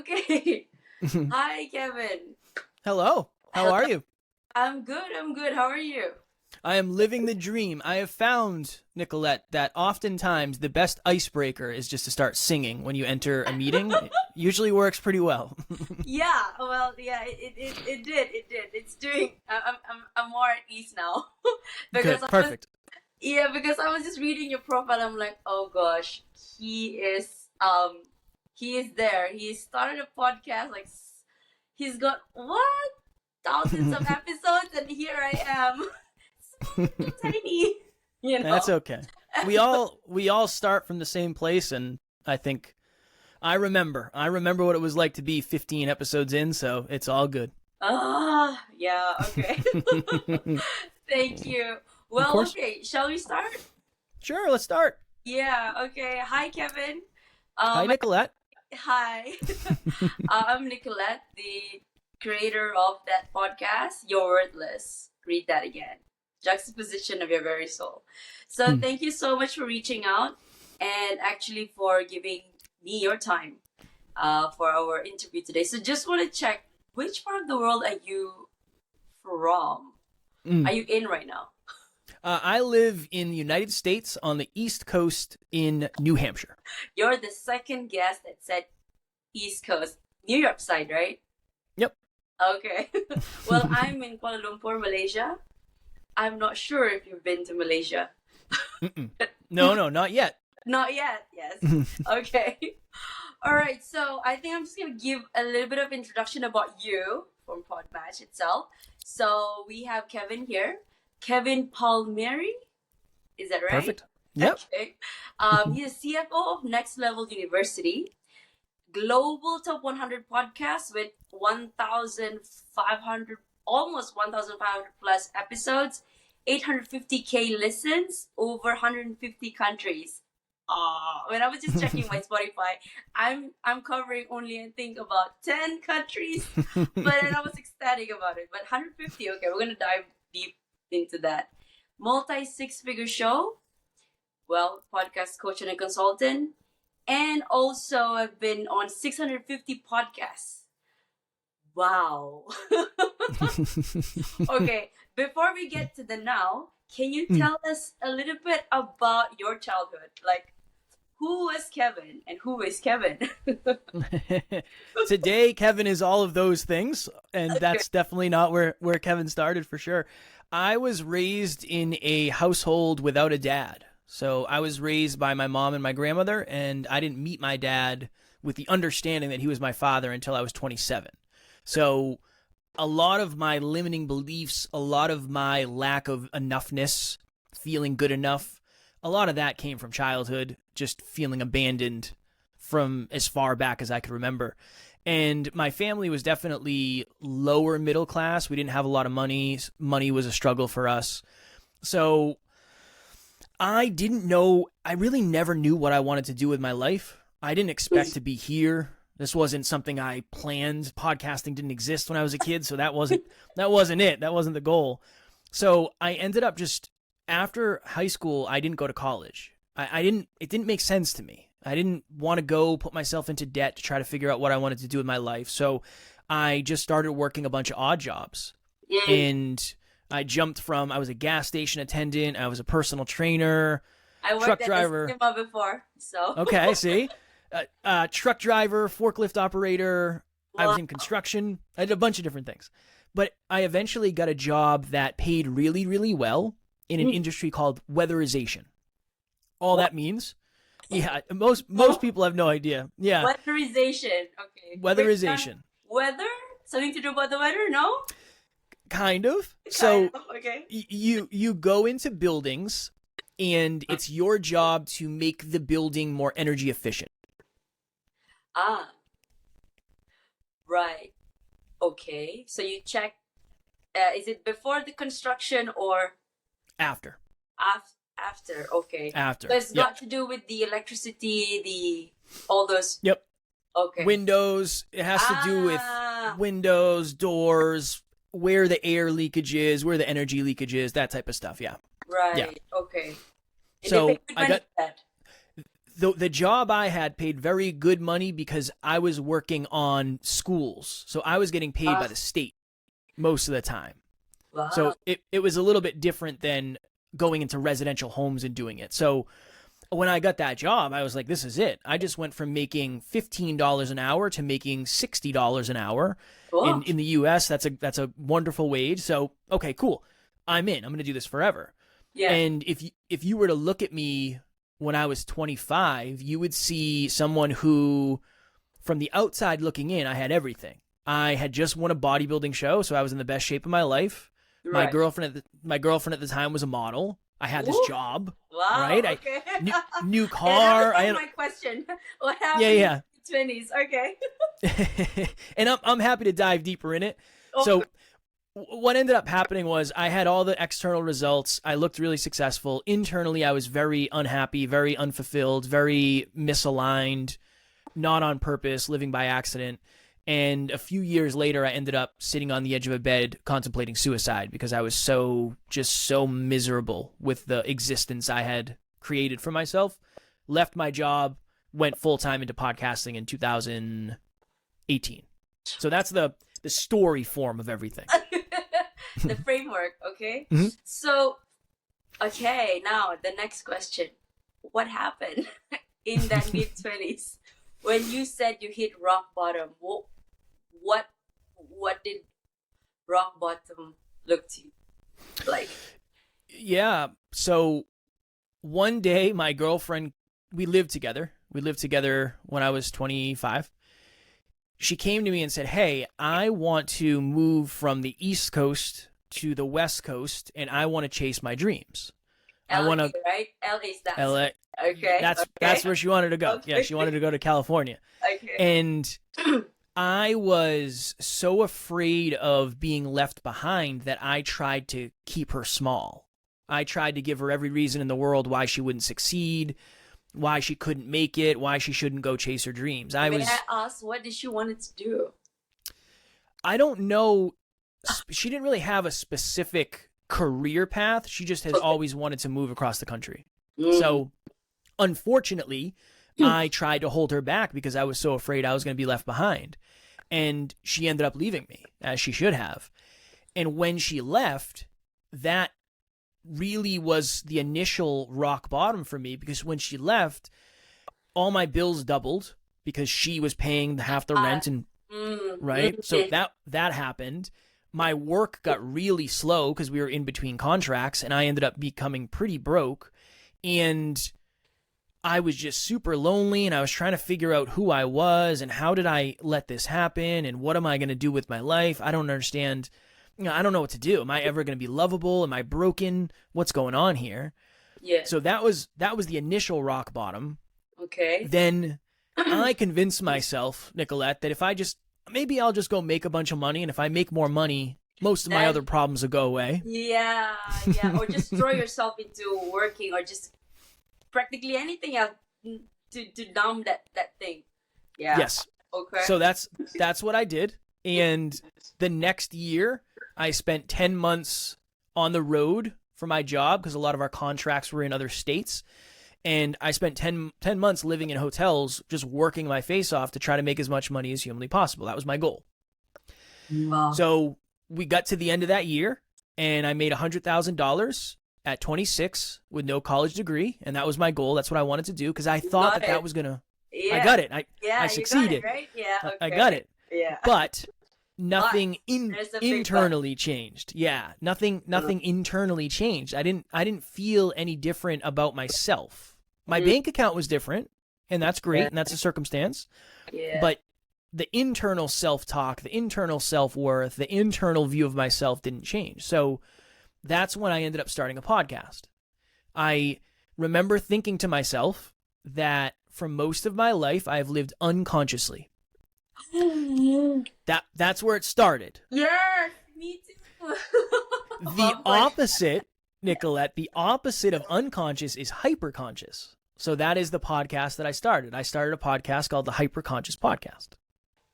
Okay. Hi, Kevin. Hello. How are you? I'm good. I'm good. How are you? I am living the dream. I have found, Nicolette, that oftentimes the best icebreaker is just to start singing when you enter a meeting. It usually works pretty well. Yeah. Well, yeah. It did. It did. It's doing. I'm more at ease now because Good. I was Perfect. because I was just reading your profile. I'm like, oh gosh, he is there. He started a podcast. He's got what thousands of episodes, and here I am, small little tiny. You That's know. okay. We all start from the same place, and I think I remember what it was like to be 15 episodes in, so it's all good. Yeah, okay. Thank you. Of Well, course. okay, shall we start? Sure, let's start. Yeah, okay. Hi, Kevin. Hi, Um, Nicolette. Hi. I'm Nicolette, the creator of that podcast, You're Worthless. Read that again. Juxtaposition of your very soul. So Hmm. thank you so much for reaching out and actually for giving me your time for our interview today. So just want to check, which part of the world are you from? Hmm. Are you in right now? I live in the United States on the East Coast in New Hampshire. You're the second guest that said East Coast, New York side, right? Yep. Okay. Well, I'm in Kuala Lumpur, Malaysia. I'm not sure if you've been to Malaysia. Mm-mm. No, no, not yet. Not yet, yes. Okay. All right, so I think I'm just gonna give a little bit of introduction about you from Podmatch itself. So we have Kevin here, Kevin Palmieri. Is that right? Perfect. Yep. Okay. He's a CFO of Next Level University, global top 100 podcast with 1,500, almost 1,500 plus episodes, 850K listens, over 150 countries. When I was just checking my Spotify, I'm covering only I think about 10 countries, but then I was ecstatic about it. But 150, okay, we're gonna dive deep into that. Multi six-figure show, well, podcast coach and a consultant, and also I've been on 650 podcasts. Wow. Okay, before we get to the now, can you tell us a little bit about your childhood? Like, who was Kevin and who is Kevin? Today, Kevin is all of those things, and Okay. that's definitely not where Kevin started for sure. I was raised in a household without a dad. So I was raised by my mom and my grandmother, and I didn't meet my dad with the understanding that he was my father until I was 27. So a lot of my limiting beliefs, a lot of my lack of enoughness, feeling good enough, a lot of that came from childhood, just feeling abandoned from as far back as I could remember. And my family was definitely lower middle class. We didn't have a lot of money. Money was a struggle for us. So I didn't know, I really never knew what I wanted to do with my life. I didn't expect to be here. This wasn't something I planned. Podcasting didn't exist when I was a kid, so that wasn't it. That wasn't the goal. So I ended up just after high school, I didn't go to college. I didn't it didn't make sense to me. I didn't want to go put myself into debt to try to figure out what I wanted to do with my life. So I just started working a bunch of odd jobs. Mm, And I was a gas station attendant, I was a personal trainer, I worked truck at the driver. cinema before, so. Okay, see? Truck driver, forklift operator. I was Wow. in construction. I did a bunch of different things. But I eventually got a job that paid really, really well in an Mm, industry called weatherization. All what? that means, yeah, most people have no idea. Yeah, Weatherization. Okay. Break down weatherization, weather? Something to do about the weather? No? kind of. Kind So of. Okay. you go into buildings, and it's your job to make the building more energy efficient. Ah, right. Okay. So you check, is it before the construction or After, after? Okay. So after, it's yep, got to do with the electricity, the all those. yep. Okay. Windows. It has to do with Ah, windows, doors, where the air leakage is, where the energy leakage is, that type of stuff. Yeah, yeah. right. Okay. And they pay So good I money got for that. the job I had paid very good money because I was working on schools. So I was getting paid by the state most of the time. Wow. So it was a little bit different than going into residential homes and doing it. So when I got that job, I was like, this is it. I just went from making $15 an hour to making $60 an hour. Cool. In the US, that's a wonderful wage. So, okay, cool. I'm in. I'm going to do this forever. Yeah. And if you were to look at me when I was 25, you would see someone who, from the outside looking in, I had everything. I had just won a bodybuilding show, so I was in the best shape of my life. Right. My girlfriend at the time was a model. I had this Ooh. job. Wow. Right? Okay. New car. I had my question. What happened Yeah. in your 20s? Okay. And I'm happy to dive deeper in it. Oh. So what ended up happening was I had all the external results. I looked really successful. Internally, I was very unhappy, very unfulfilled, very misaligned, not on purpose, living by accident. And a few years later, I ended up sitting on the edge of a bed contemplating suicide because I was so miserable with the existence I had created for myself. Left my job, went full-time into podcasting in 2018. So that's the story form of everything. The framework, okay? Mm-hmm. So, okay, now the next question. What happened in that mid-20s when you said you hit rock bottom? What did rock bottom look to you like? Yeah, so one day my girlfriend, we lived together when I was 25. She came to me and said, hey, I want to move from the East Coast to the West Coast, and I want to chase my dreams. LA, I want to, right? LA's that. LA. Okay. That's where she wanted to go. Okay. Yeah, she wanted to go to California. Okay. And I was so afraid of being left behind that I tried to keep her small. I tried to give her every reason in the world why she wouldn't succeed, why she couldn't make it, why she shouldn't go chase her dreams. May I ask, what did she want to do? I don't know. She didn't really have a specific career path. She just has always wanted to move across the country. So, unfortunately, I tried to hold her back because I was so afraid I was going to be left behind. And she ended up leaving me, as she should have. And when she left, that really was the initial rock bottom for me, because when she left, all my bills doubled because she was paying half the rent, and right? So that happened. My work got really slow because we were in between contracts, and I ended up becoming pretty broke. And I was just super lonely, and I was trying to figure out who I was and how did I let this happen and what am I going to do with my life? I don't understand. I don't know what to do. Am I ever going to be lovable? Am I broken? What's going on here? Yeah. So that was the initial rock bottom. Okay. Then I convinced myself, Nicolette, that if maybe I'll just go make a bunch of money, and if I make more money, most of my other problems will go away. Yeah. Or just throw yourself into working, or just practically anything else to numb that thing. Yeah. Yes. Okay. So that's what I did. And the next year, I spent 10 months on the road for my job because a lot of our contracts were in other states. And I spent 10 months living in hotels, just working my face off to try to make as much money as humanly possible. That was my goal. Wow. So we got to the end of that year, and I made $100,000 at 26 with no college degree. And that was my goal. That's what I wanted to do because I thought that was going to... Yeah. I got it. I succeeded. You got it, right? Yeah. Okay. I got it. Yeah. But nothing There's a big internally changed. Yeah, nothing internally changed. I didn't feel any different about myself. My bank account was different, and that's great, and that's a circumstance. Yeah. But the internal self-talk, the internal self-worth, the internal view of myself didn't change. So that's when I ended up starting a podcast. I remember thinking to myself that for most of my life, I've lived unconsciously. That's where it started. Yes, me too. The opposite, Nicolette, the opposite of unconscious is hyperconscious. So that is the podcast that I started. I started a podcast called the Hyperconscious Podcast.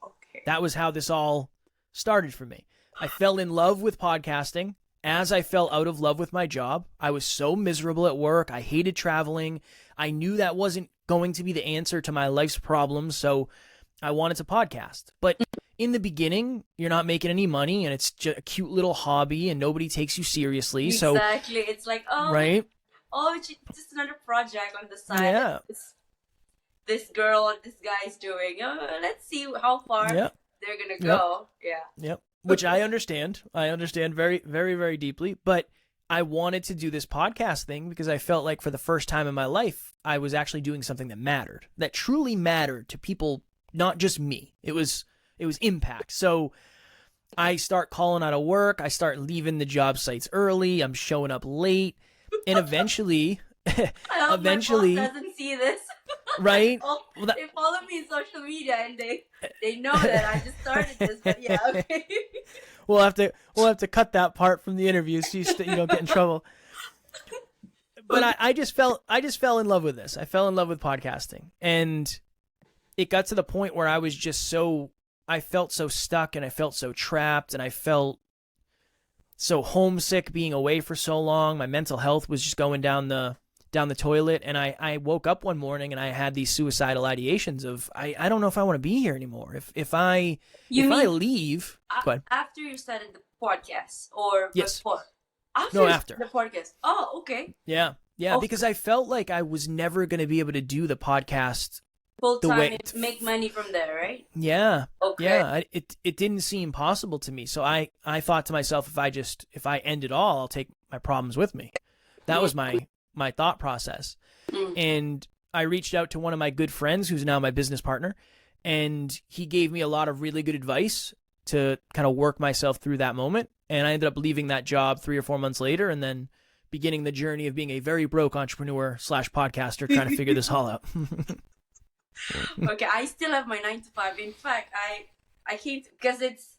Okay. That was how this all started for me. I fell in love with podcasting as I fell out of love with my job. I was so miserable at work. I hated traveling. I knew that wasn't going to be the answer to my life's problems, so I wanted to podcast. But in the beginning, you're not making any money, and it's just a cute little hobby, and nobody takes you seriously. Exactly. It's like, right? It's just another project on the side. Yeah. This girl or this guy's doing. Let's see how far they're gonna go. Yep. Which I understand. I understand very, very, very deeply. But I wanted to do this podcast thing because I felt like for the first time in my life, I was actually doing something that mattered, that truly mattered to people, not just me. It was impact. So I start calling out of work. I start leaving the job sites early. I'm showing up late. And eventually, I hope my boss doesn't see this. Right? They follow me in social media and they know that I just started this, but yeah, okay. We'll have to cut that part from the interview so you don't get in trouble. But I just fell in love with this. I fell in love with podcasting, and it got to the point where I was just I felt so stuck, and I felt so trapped, and I felt so homesick being away for so long. My mental health was just going down the toilet, and I woke up one morning and I had these suicidal ideations of I don't know if I want to be here anymore. If I leave, after you started the podcast or before? After the podcast. Oh, okay. Yeah, because I felt like I was never going to be able to do the podcast full time and make money from there, right? Yeah. Okay. Yeah. It didn't seem possible to me. So I thought to myself, if I end it all, I'll take my problems with me. That was my thought process. And I reached out to one of my good friends who's now my business partner, and he gave me a lot of really good advice to kind of work myself through that moment. And I ended up leaving that job 3 or 4 months later, and then beginning the journey of being a very broke entrepreneur / podcaster trying to figure this all out. Okay, I still have my 9 to 5. In fact, I came because it's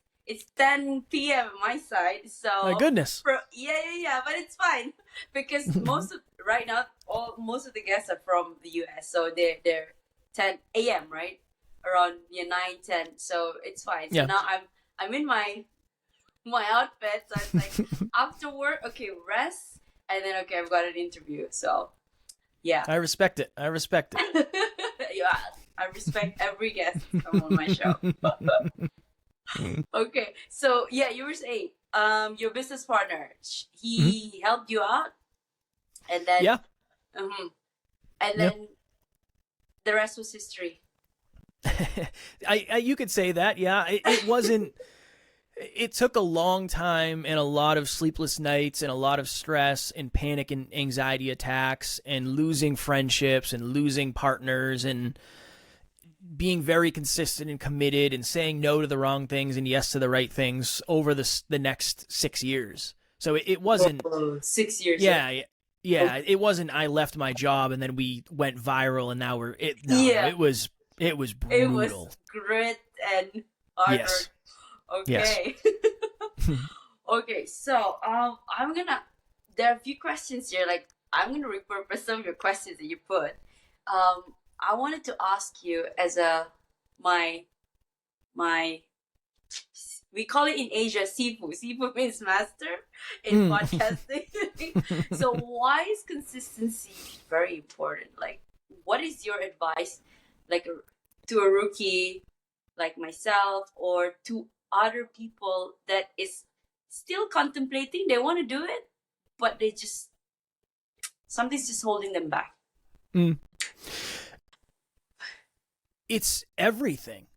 10 p.m. on my side, so my goodness. Yeah, but it's fine because most of the guests are from the US, so they're 10 a.m. right around 9, 10, so it's fine. So now I'm in my outfit, so it's like after work, okay, rest, and then okay, I've got an interview, so yeah. I respect it. Yeah, I respect every guest who come on my show. Okay, so yeah, you were saying your business partner, he helped you out, and then and then the rest was history. You could say that. Yeah, it wasn't. It took a long time and a lot of sleepless nights and a lot of stress and panic and anxiety attacks and losing friendships and losing partners and being very consistent and committed and saying no to the wrong things and yes to the right things over the next 6 years. So it wasn't 6 years. Yeah. It wasn't. I left my job and then we went viral and now it was brutal. It was grit and hard work. Okay. Yes. Okay. So there are a few questions here. Like I'm gonna repurpose some of your questions that you put. I wanted to ask you as my we call it in Asia sifu. Sifu means master in podcasting. So why is consistency very important? Like, what is your advice, like to a rookie like myself or to other people that is still contemplating, they want to do it, but something's just holding them back? It's everything.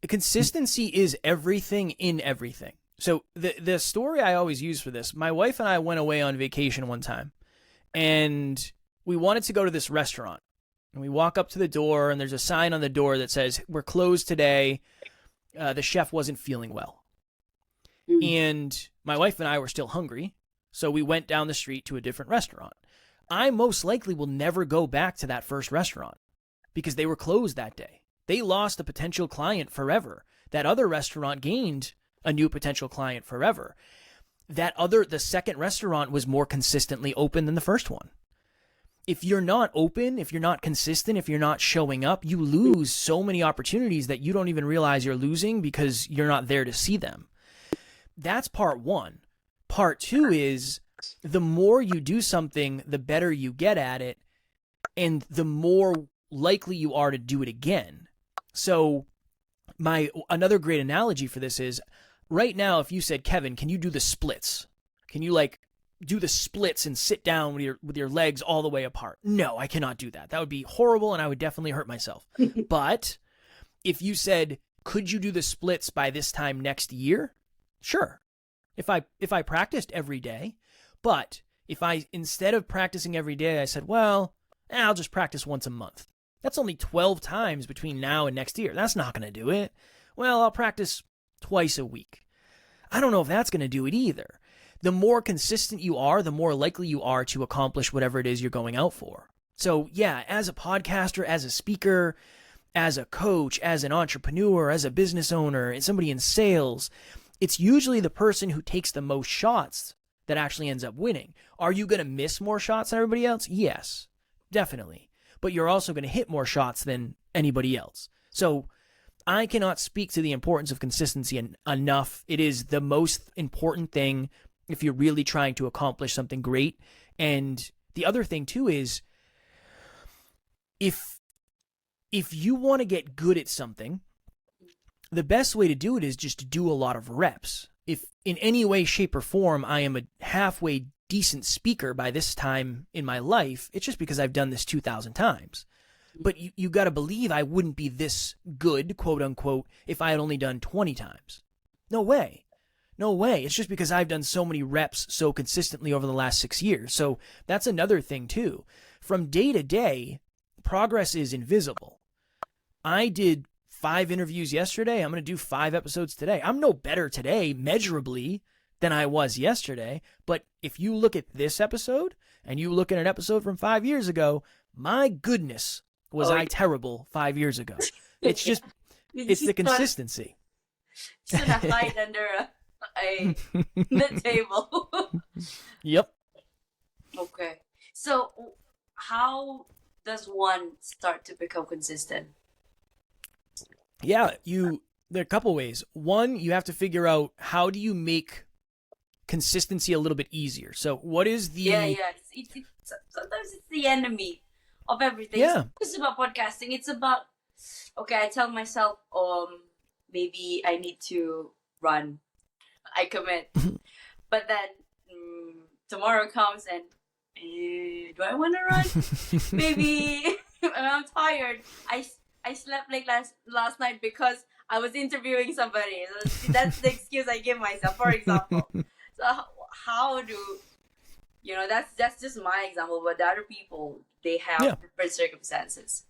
Consistency is everything in everything. So the story I always use for this, my wife and I went away on vacation one time, and we wanted to go to this restaurant. And we walk up to the door, and there's a sign on the door that says, "We're closed today. The chef wasn't feeling well." And my wife and I were still hungry, so we went down the street to a different restaurant. I most likely will never go back to that first restaurant because they were closed that day. They lost a potential client forever. That other restaurant gained a new potential client forever. The second restaurant was more consistently open than the first one. If you're not open, if you're not consistent, if you're not showing up, you lose so many opportunities that you don't even realize you're losing because you're not there to see them. That's part one. Part two is the more you do something, the better you get at it, and the more likely you are to do it again. So another great analogy for this is right now, if you said, Kevin, can you do the splits? Can you like do the splits and sit down with your legs all the way apart? No, I cannot do that. That would be horrible and I would definitely hurt myself. But if you said, could you do the splits by this time next year? Sure. If I practiced every day, but if I, instead of practicing every day, I said, well, I'll just practice once a month. That's only 12 times between now and next year. That's not going to do it. Well, I'll practice twice a week. I don't know if that's going to do it either. The more consistent you are, the more likely you are to accomplish whatever it is you're going out for. So yeah, as a podcaster, as a speaker, as a coach, as an entrepreneur, as a business owner, and somebody in sales, it's usually the person who takes the most shots that actually ends up winning. Are you going to miss more shots than everybody else? Yes, definitely. But you're also going to hit more shots than anybody else. So I cannot speak to the importance of consistency enough. It is the most important thing if you're really trying to accomplish something great. And the other thing too is if you want to get good at something, the best way to do it is just to do a lot of reps. If in any way, shape, or form I am a halfway decent speaker by this time in my life, it's just because I've done this 2,000 times. But you got to believe I wouldn't be this good, quote unquote, if I had only done 20 times. No way. No way. It's just because I've done so many reps so consistently over the last 6 years. So that's another thing too. From day to day, progress is invisible. I did 5 interviews yesterday. I'm going to do 5 episodes today. I'm no better today measurably than I was yesterday. But if you look at this episode and you look at an episode from 5 years ago, my goodness, was I terrible 5 years ago. It's just, it's the consistency. Should have hide under the table. Yep. Okay. So how does one start to become consistent? Yeah, there are a couple ways. One, you have to figure out how do you make consistency a little bit easier. So what is the... Yeah. Sometimes it's the enemy of everything. Yeah. It's about podcasting. It's about, okay, I tell myself, maybe I need to run. I commit. But then tomorrow comes and do I want to run? Maybe I'm tired. I slept late last night because I was interviewing somebody. That's the excuse I give myself, for example. So how do, that's just my example, but the other people, they have different circumstances.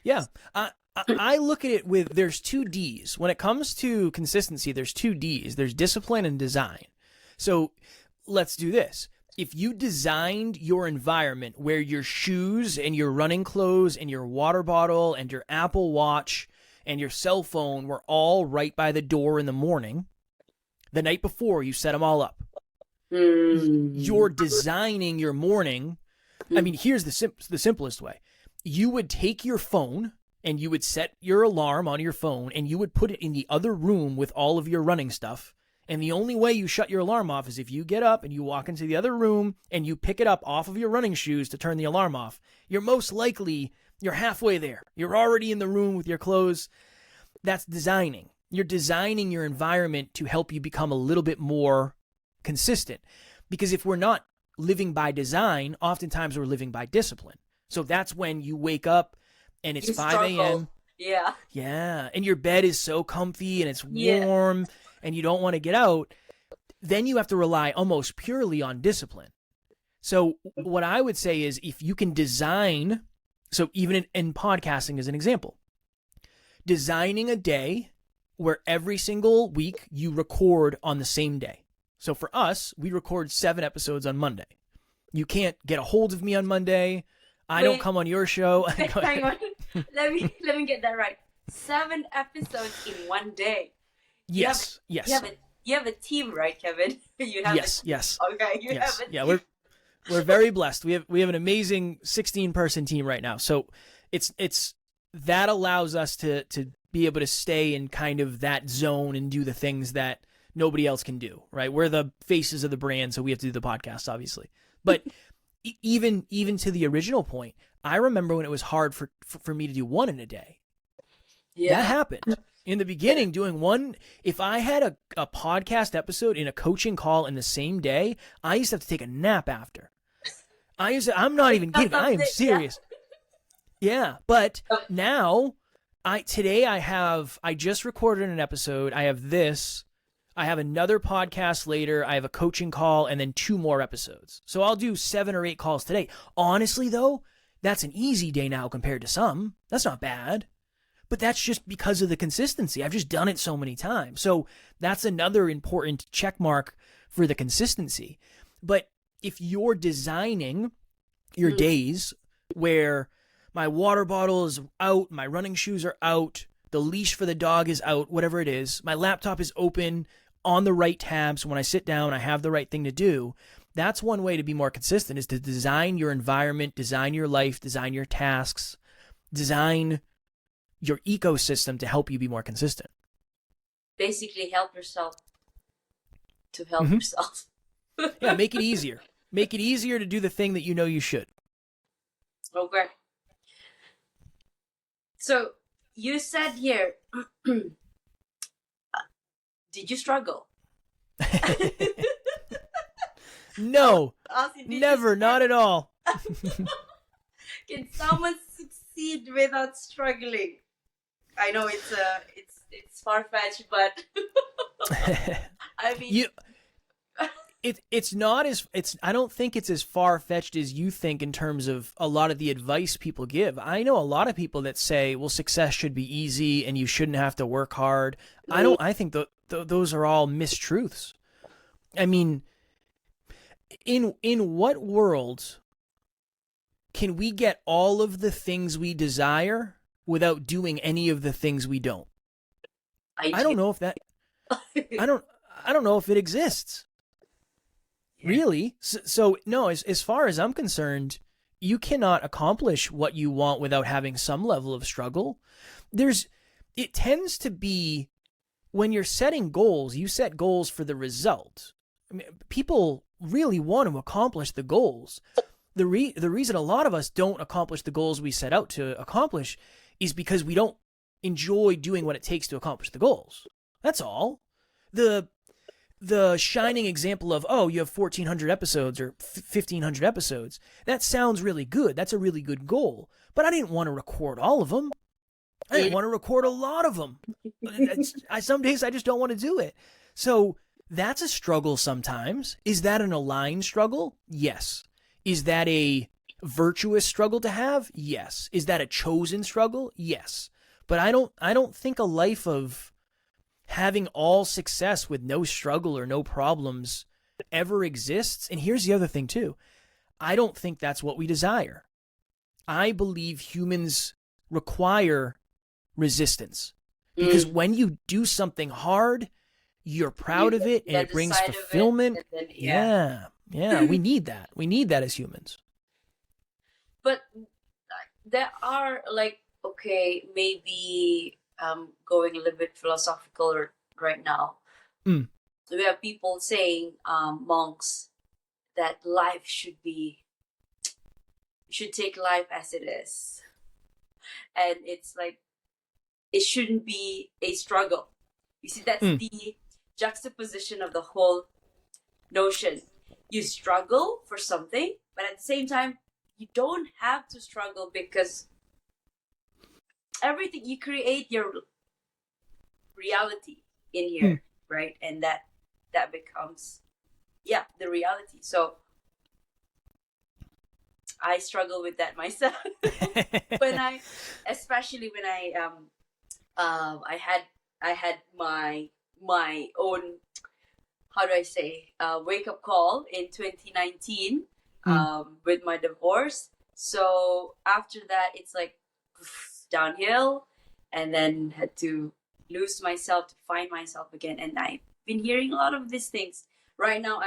Yeah. I look at it there's 2 Ds. When it comes to consistency, there's 2 Ds. There's discipline and design. So let's do this. If you designed your environment where your shoes and your running clothes and your water bottle and your Apple Watch and your cell phone were all right by the door in the morning, the night before you set them all up, you're designing your morning. I mean, here's the simplest way. You would take your phone and you would set your alarm on your phone and you would put it in the other room with all of your running stuff. And the only way you shut your alarm off is if you get up and you walk into the other room and you pick it up off of your running shoes to turn the alarm off. You're halfway there. You're already in the room with your clothes. That's designing. You're designing your environment to help you become a little bit more consistent. Because if we're not living by design, oftentimes we're living by discipline. So that's when you wake up and it's 5 a.m. Yeah. Yeah. And your bed is so comfy and it's warm and you don't want to get out. Then you have to rely almost purely on discipline. So what I would say is if you can design, so even in podcasting as an example, designing a day where every single week you record on the same day. So for us, we record 7 episodes on Monday. You can't get a hold of me on Monday. I don't come on your show. Hang on. Let me get that right. 7 episodes in one day. Yes. You have a team, right, Kevin? You have yes. Okay, you have a team. Yeah, we're very blessed. We have an amazing 16-person team right now. So it's that allows us to be able to stay in kind of that zone and do the things that nobody else can do, right? We're the faces of the brand, so we have to do the podcast, obviously. But even to the original point, I remember when it was hard for me to do one in a day. Yeah. That happened. In the beginning, doing one, if I had a podcast episode in a coaching call in the same day, I used to have to take a nap after. I'm not even kidding. I am serious. Yeah. But now, I just recorded an episode. I have this. I have another podcast later. I have a coaching call and then 2 more episodes. So I'll do 7 or 8 calls today. Honestly, though, that's an easy day now compared to some. That's not bad. But that's just because of the consistency. I've just done it so many times. So that's another important check mark for the consistency. But if you're designing your days where my water bottle is out, my running shoes are out, the leash for the dog is out, whatever it is, my laptop is open on the right tab, so when I sit down, I have the right thing to do, that's one way to be more consistent, is to design your environment, design your life, design your tasks, design your ecosystem to help you be more consistent. Basically, help yourself to help yourself. Yeah, make it easier. Make it easier to do the thing that you know you should. Okay. So, you said here, did you struggle? No, Austin, never, not at all. Can someone succeed without struggling? I know it's far-fetched, but I mean, it's not as I don't think it's as far-fetched as you think in terms of a lot of the advice people give. I know a lot of people that say, well, success should be easy and you shouldn't have to work hard. I think those are all mistruths. I mean, in what world can we get all of the things we desire without doing any of the things we don't? I don't know if that I don't know if it exists. Yeah. Really? So no, as far as I'm concerned, you cannot accomplish what you want without having some level of struggle. It tends to be when you're setting goals, you set goals for the result. I mean, people really want to accomplish the goals. The reason a lot of us don't accomplish the goals we set out to accomplish is because we don't enjoy doing what it takes to accomplish the goals. That's all. The shining example of, oh, you have 1,400 episodes or 1,500 episodes. That sounds really good. That's a really good goal. But I didn't want to record all of them. I didn't want to record a lot of them. Some days I just don't want to do it. So that's a struggle sometimes. Is that an aligned struggle? Yes. Is that a virtuous struggle to have? Yes. Is that a chosen struggle? Yes. But I don't think a life of having all success with no struggle or no problems ever exists. And here's the other thing too. I don't think that's what we desire. I believe humans require resistance, because when you do something hard, you're proud of it and it brings fulfillment. Yeah, we need that. We need that as humans. But there are maybe going a little bit philosophical right now. We have people saying, monks, that life should take life as it is. And it's like, it shouldn't be a struggle. You see, that's the juxtaposition of the whole notion. You struggle for something, but at the same time, you don't have to struggle, because everything you create your reality in here, right? And that becomes the reality. So I struggle with that myself. Especially when I had my own, how do I say, wake up call in 2019 with my divorce. So after that, it's like downhill, and then had to lose myself to find myself again. And I've been hearing a lot of these things. Right now,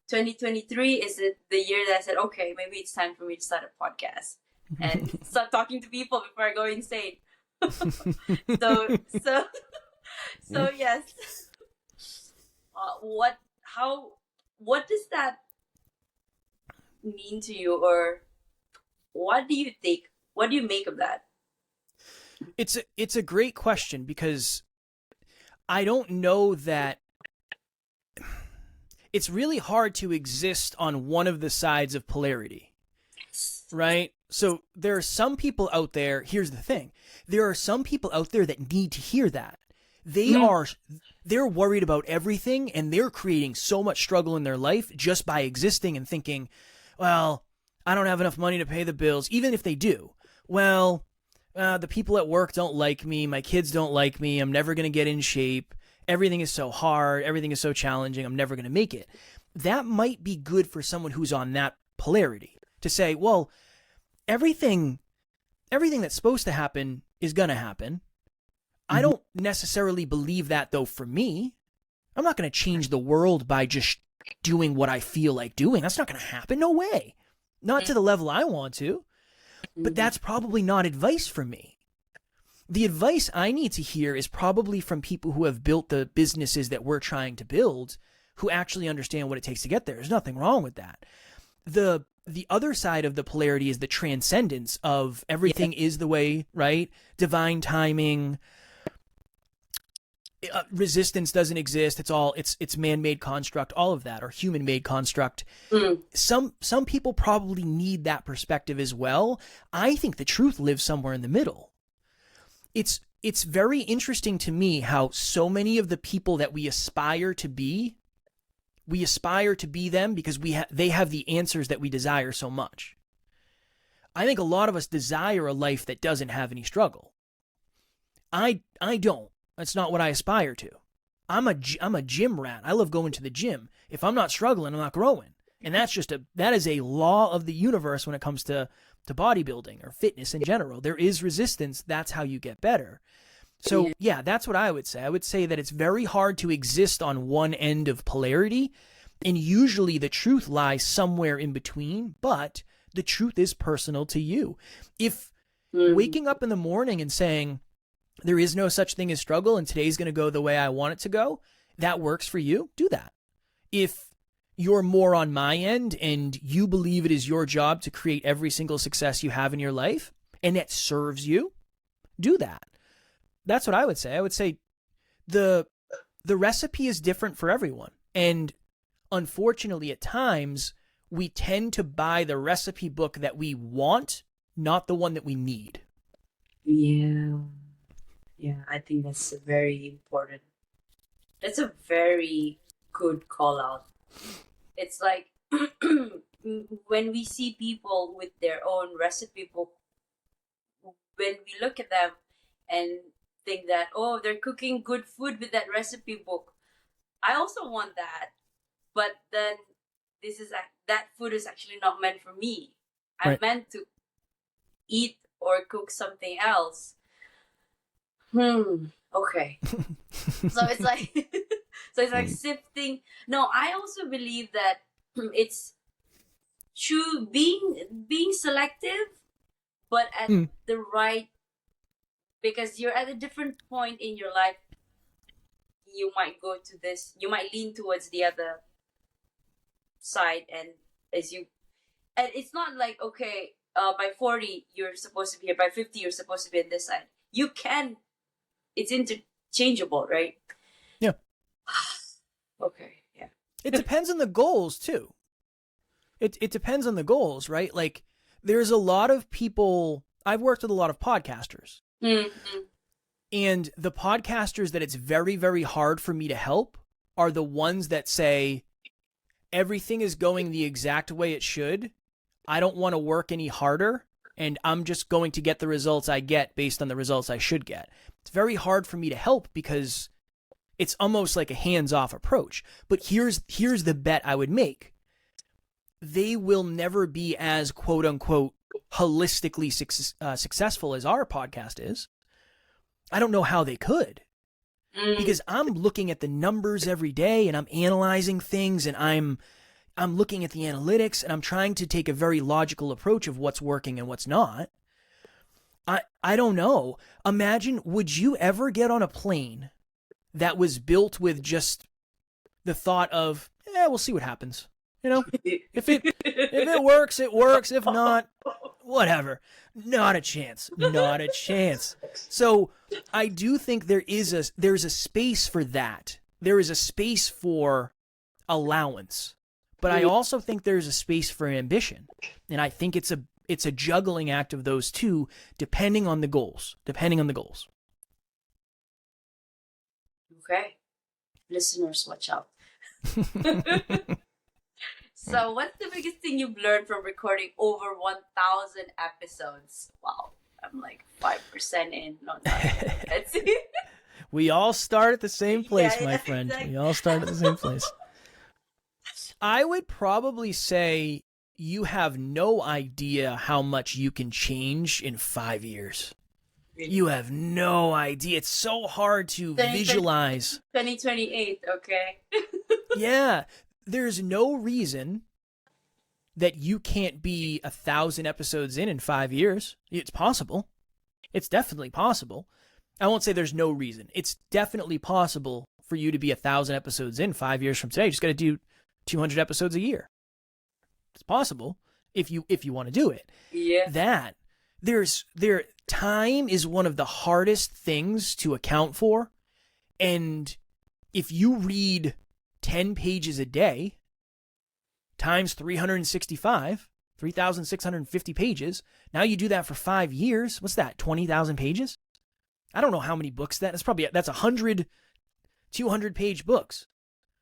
2023 is the year that I said, okay, maybe it's time for me to start a podcast and start talking to people before I go insane. So yes. What does that mean to you, or What do you think? What do you make of that? It's a great question, because I don't know that it's really hard to exist on one of the sides of polarity, right? So there are some people out there. Here's the thing. There are some people out there that need to hear that. They're worried about everything, and they're creating so much struggle in their life just by existing and thinking, well, I don't have enough money to pay the bills. Even if they do, well, the people at work don't like me. My kids don't like me. I'm never going to get in shape. Everything is so hard. Everything is so challenging. I'm never going to make it. That might be good for someone who's on that polarity to say, well, everything that's supposed to happen is going to happen. I don't necessarily believe that, though, for me. I'm not going to change the world by just doing what I feel like doing. That's not going to happen. No way. Not to the level I want to. But that's probably not advice for me. The advice I need to hear is probably from people who have built the businesses that we're trying to build, who actually understand what it takes to get there. There's nothing wrong with that. The other side of the polarity is the transcendence of everything is the way, right? Divine timing. Resistance doesn't exist. It's man-made construct, all of that, or human-made construct. Some people probably need that perspective as well. I think the truth lives somewhere in the middle. It's very interesting to me how so many of the people that we aspire to be them because they have the answers that we desire so much. I think a lot of us desire a life that doesn't have any struggle. I don't. That's not what I aspire to. I'm a gym rat. I love going to the gym. If I'm not struggling, I'm not growing. And that is a law of the universe when it comes to bodybuilding or fitness in general. There is resistance. That's how you get better. So yeah, that's what I would say. I would say that it's very hard to exist on one end of polarity. And usually the truth lies somewhere in between, but the truth is personal to you. If waking up in the morning and saying, there is no such thing as struggle and today's going to go the way I want it to go, that works for you, do that. If you're more on my end and you believe it is your job to create every single success you have in your life and that serves you, do that. That's what I would say. I would say the recipe is different for everyone. And unfortunately, at times, we tend to buy the recipe book that we want, not the one that we need. Yeah. Yeah, I think that's very important. That's a very good call out. It's like when we see people with their own recipe book, when we look at them and think that, oh, they're cooking good food with that recipe book. I also want that, but then that food is actually not meant for me. I'm Right. meant to eat or cook something else. Okay. So it's like sifting. No, I also believe that it's true being selective, but at the right, because you're at a different point in your life. You might go to this. You might lean towards the other side, and it's not like, okay, by 40 you're supposed to be here. By 50 you're supposed to be on this side. You can. It's interchangeable, right? Yeah. Okay, yeah. It depends on the goals, too. It depends on the goals, right? Like, there's a lot of people... I've worked with a lot of podcasters. Mm-hmm. And the podcasters that it's very, very hard for me to help are the ones that say, everything is going the exact way it should. I don't want to work any harder. And I'm just going to get the results I get based on the results I should get. It's very hard for me to help because it's almost like a hands-off approach. But here's the bet I would make. They will never be as quote-unquote holistically successful as our podcast is. I don't know how they could. Because I'm looking at the numbers every day and I'm analyzing things and I'm looking at the analytics and I'm trying to take a very logical approach of what's working and what's not. I don't know. Imagine, would you ever get on a plane that was built with just the thought of, we'll see what happens. You know, if If it works, it works. If not, whatever. Not a chance. Not a chance. So I do think there's a space for that. There is a space for allowance. But I also think there's a space for ambition. And I think it's a juggling act of those two, depending on the goals. Okay. Listeners, watch out. So, what's the biggest thing you've learned from recording over 1,000 episodes? Wow, I'm like 5% in. No, let's see. We all start at the same place, my yeah, friend. exactly. We all start at the same place. I would probably say you have no idea how much you can change in 5 years. Really? You have no idea. It's so hard to visualize. 2028, okay. Yeah. There's no reason that you can't be 1,000 episodes in 5 years. It's possible. It's definitely possible. I won't say there's no reason. It's definitely possible for you to be 1,000 episodes in 5 years from today. You just got to do 200 episodes a year. It's possible if you want to do it. Yeah. Time is one of the hardest things to account for. And if you read 10 pages a day times 365, 3,650 pages. Now you do that for 5 years. What's that? 20,000 pages? I don't know how many books that's 100, 200-page books.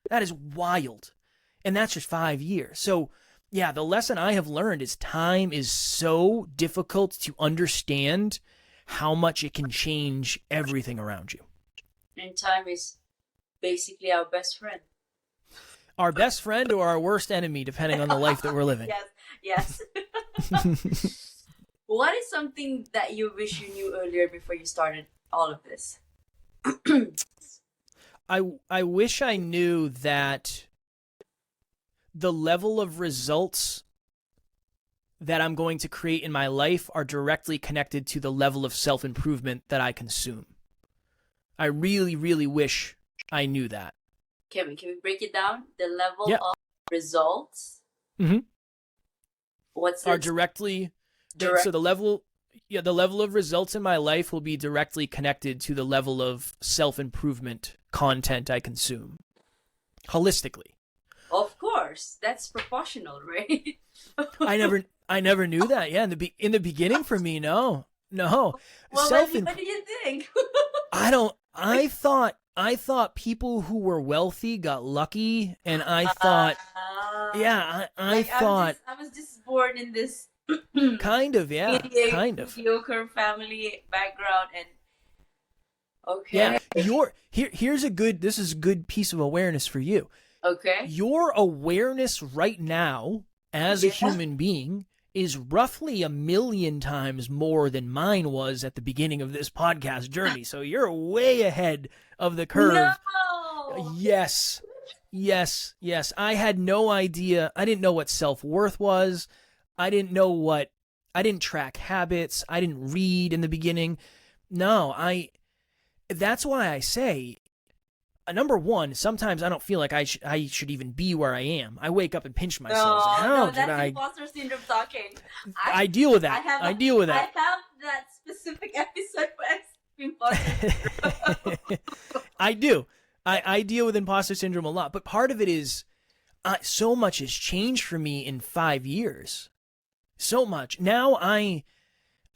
That is wild. And that's just 5 years. So yeah, the lesson I have learned is time is so difficult to understand how much it can change everything around you. And time is basically our best friend. Our best friend or our worst enemy, depending on the life that we're living. Yes. What is something that you wish you knew earlier before you started all of this? I wish I knew that the level of results that I'm going to create in my life are directly connected to the level of self-improvement that I consume. I really, really wish I knew that. Kevin, can we break it down? The level of results. Mm-hmm. What's are directly so the level of results in my life will be directly connected to the level of self-improvement content I consume. Holistically. Of course, that's proportional, right? I never knew that. Yeah, in the beginning for me, no. Well, what do you think? I thought people who were wealthy got lucky, and I thought, I thought I was just born in this kind of mediocre family background, and okay, yeah. This is a good piece of awareness for you. Okay, your awareness right now as a human being is roughly 1 million times more than mine was at the beginning of this podcast journey. So you're way ahead of the curve. No! Yes. I had no idea. I didn't know what self-worth was. I didn't track habits. I didn't read in the beginning. No, that's why I say, number one, sometimes I don't feel like I should even be where I am. I wake up and pinch myself. That's imposter syndrome talking. I deal with that. I deal with that. I have that specific episode with imposter syndrome. I do. I deal with imposter syndrome a lot. But part of it is so much has changed for me in 5 years. So much. Now I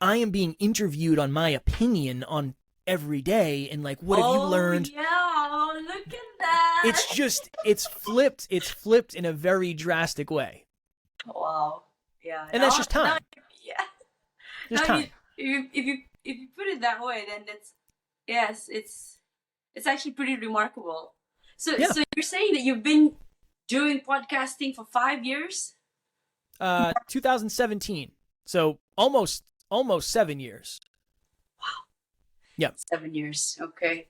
am being interviewed on my opinion on every day, and like, what have you learned? Yeah, look at that. It's flipped in a very drastic way. Wow. Yeah. And that's just time. Just time. If you put it that way, then it's actually pretty remarkable. So you're saying that you've been doing podcasting for 5 years? 2017. So almost 7 years. Wow. Yeah. 7 years. Okay.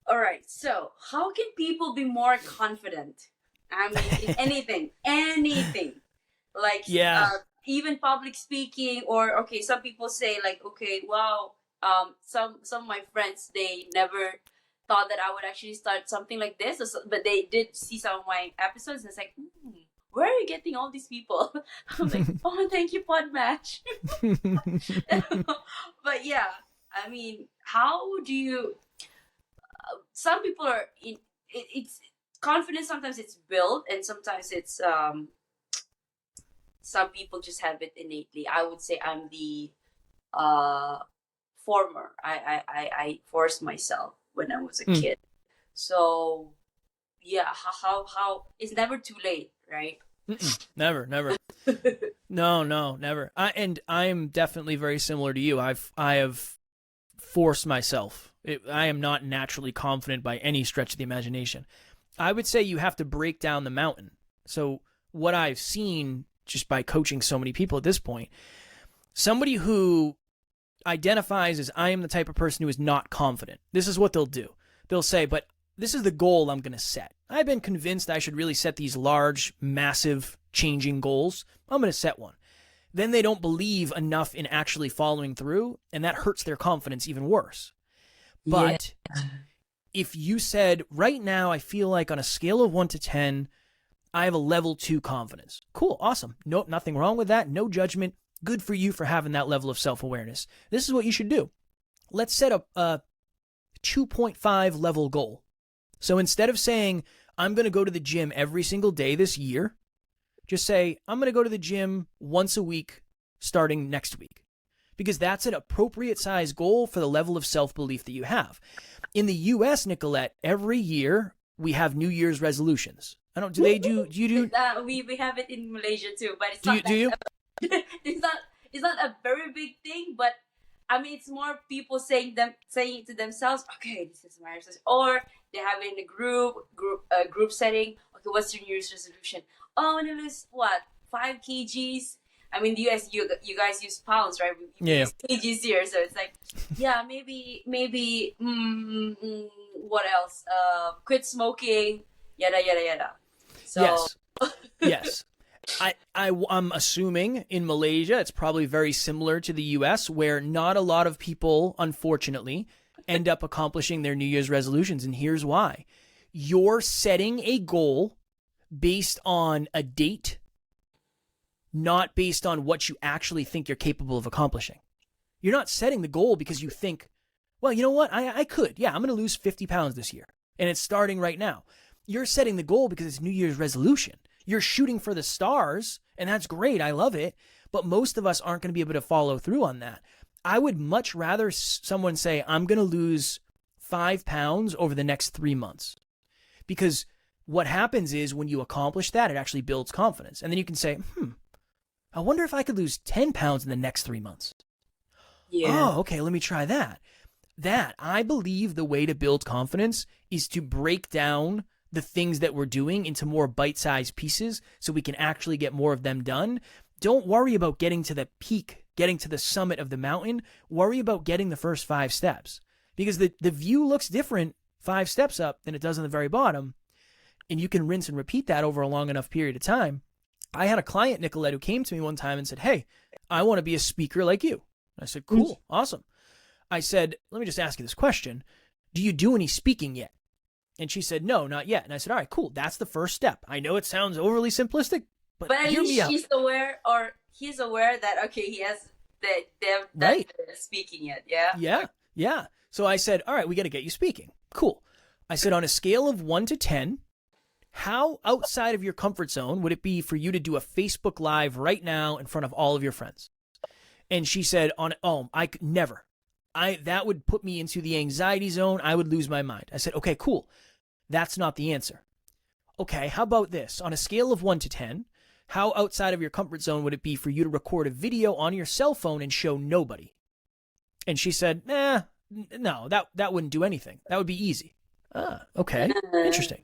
All right. So how can people be more confident? I mean, in anything. Like, even public speaking, or, okay, some people say like, okay, wow, some of my friends, they never thought that I would actually start something like this, but they did see some of my episodes, and it's like, where are you getting all these people? I'm like, oh, thank you, Podmatch. But yeah, I mean, how do you? Some people are in. It's confidence. Sometimes it's built, and sometimes it's some people just have it innately. I would say I'm the uh former. I forced myself when I was a kid. So yeah, how it's never too late, right? Never. No, never. I'm definitely very similar to you. I have forced myself. I am not naturally confident by any stretch of the imagination. I would say you have to break down the mountain. So what I've seen just by coaching so many people at this point, somebody who identifies as I am the type of person who is not confident, this is what they'll do. They'll say, but this is the goal I'm going to set. I've been convinced I should really set these large, massive, changing goals. I'm going to set one. Then they don't believe enough in actually following through, and that hurts their confidence even worse. But if you said, right now, I feel like on a scale of 1 to 10, I have a level 2 confidence. Cool, awesome. Nope, nothing wrong with that. No judgment. Good for you for having that level of self-awareness. This is what you should do. Let's set up a 2.5 level goal. So instead of saying, I'm going to go to the gym every single day this year, just say, I'm going to go to the gym once a week starting next week. Because that's an appropriate size goal for the level of self-belief that you have. In the U.S., Nicolette, every year we have New Year's resolutions. I don't. Do they do? Do you do? We have it in Malaysia too, but it's do not. You, do you? It's not a very big thing, but I mean it's more people saying it to themselves. Okay, this is my resolution, or they have it in a group setting. Okay, what's your New Year's resolution? Oh, I'm gonna lose what 5 kgs. I mean, the US, you guys use pounds, right? We use kgs here, so it's like, yeah, maybe, what else? Quit smoking, yada yada yada. So yes. I'm assuming in Malaysia it's probably very similar to the US, where not a lot of people, unfortunately, end up accomplishing their New Year's resolutions, and here's why: you're setting a goal based on a date, not based on what you actually think you're capable of accomplishing. You're not setting the goal because you think, well, you know what? I could. Yeah, I'm going to lose 50 pounds this year. And it's starting right now. You're setting the goal because it's New Year's resolution. You're shooting for the stars, and that's great. I love it. But most of us aren't going to be able to follow through on that. I would much rather someone say, I'm going to lose 5 pounds over the next 3 months. Because what happens is when you accomplish that, it actually builds confidence. And then you can say, I wonder if I could lose 10 pounds in the next 3 months. Yeah. Oh, okay, let me try that. I believe the way to build confidence is to break down the things that we're doing into more bite-sized pieces so we can actually get more of them done. Don't worry about getting to the peak, getting to the summit of the mountain. Worry about getting the first 5 steps. Because the view looks different 5 steps up than it does on the very bottom. And you can rinse and repeat that over a long enough period of time. I had a client, Nicolette, who came to me one time and said, hey, I want to be a speaker like you. I said, cool, awesome. I said, let me just ask you this question. Do you do any speaking yet? And she said, no, not yet. And I said, all right, cool. That's the first step. I know it sounds overly simplistic, but at hear least me out. he's aware that, okay, he has that speaking yet. Yeah. Yeah. So I said, all right, we got to get you speaking. Cool. I said, on a scale of 1 to 10, how outside of your comfort zone would it be for you to do a Facebook Live right now in front of all of your friends? And she said, I could never. That would put me into the anxiety zone. I would lose my mind. I said, okay, cool. That's not the answer. Okay, how about this? On a scale of 1 to 10, how outside of your comfort zone would it be for you to record a video on your cell phone and show nobody? And she said, no, that wouldn't do anything. That would be easy. Okay, interesting.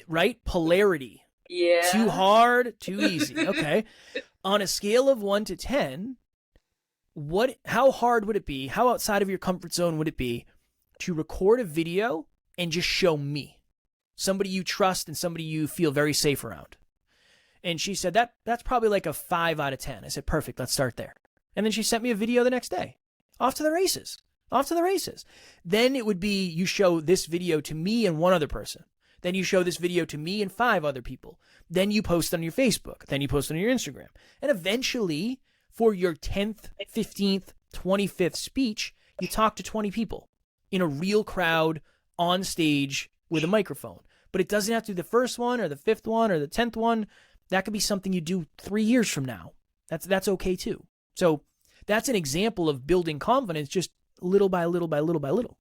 Right? Polarity. Yeah. Too hard, too easy. Okay. On a scale of 1 to 10, how hard would it be? How outside of your comfort zone would it be to record a video and just show me? Somebody you trust and somebody you feel very safe around. And she said, that's probably like a 5 out of 10. I said, perfect, let's start there. And then she sent me a video the next day. Off to the races. Then it would be, you show this video to me and one other person. Then you show this video to me and 5 other people. Then you post on your Facebook. Then you post on your Instagram. And eventually, for your 10th, 15th, 25th speech, you talk to 20 people in a real crowd on stage with a microphone. But it doesn't have to be the first one or the 5th one or the 10th one. That could be something you do 3 years from now. That's okay too. So that's an example of building confidence just little by little by little by little.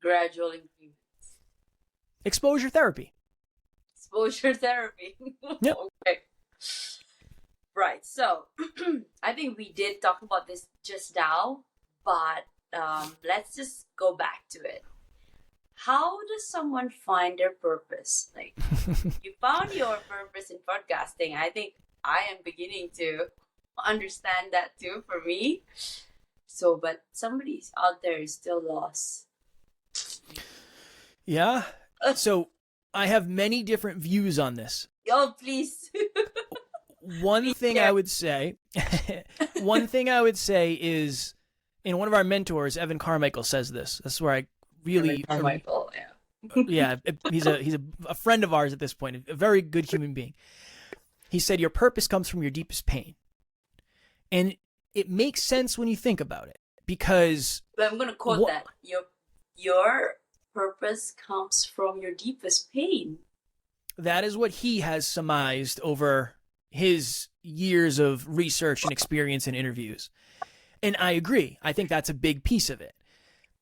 Gradual increments. Exposure therapy. Exposure therapy. Yep. Okay. Right. So I think we did talk about this just now, but let's just go back to it. How does someone find their purpose? Like, you found your purpose in podcasting. I think I am beginning to understand that too for me. So, but somebody out there is still lost. Yeah. So I have many different views on this. Oh, please. One thing I would say is, and one of our mentors, Evan Carmichael, says this. That's where I really, Carmichael, yeah. Yeah, he's a friend of ours at this point, a very good human being. He said, your purpose comes from your deepest pain. And it makes sense when you think about it, because... But I'm going to quote that. Your purpose comes from your deepest pain. That is what he has surmised over his years of research and experience in interviews. And I agree. I think that's a big piece of it.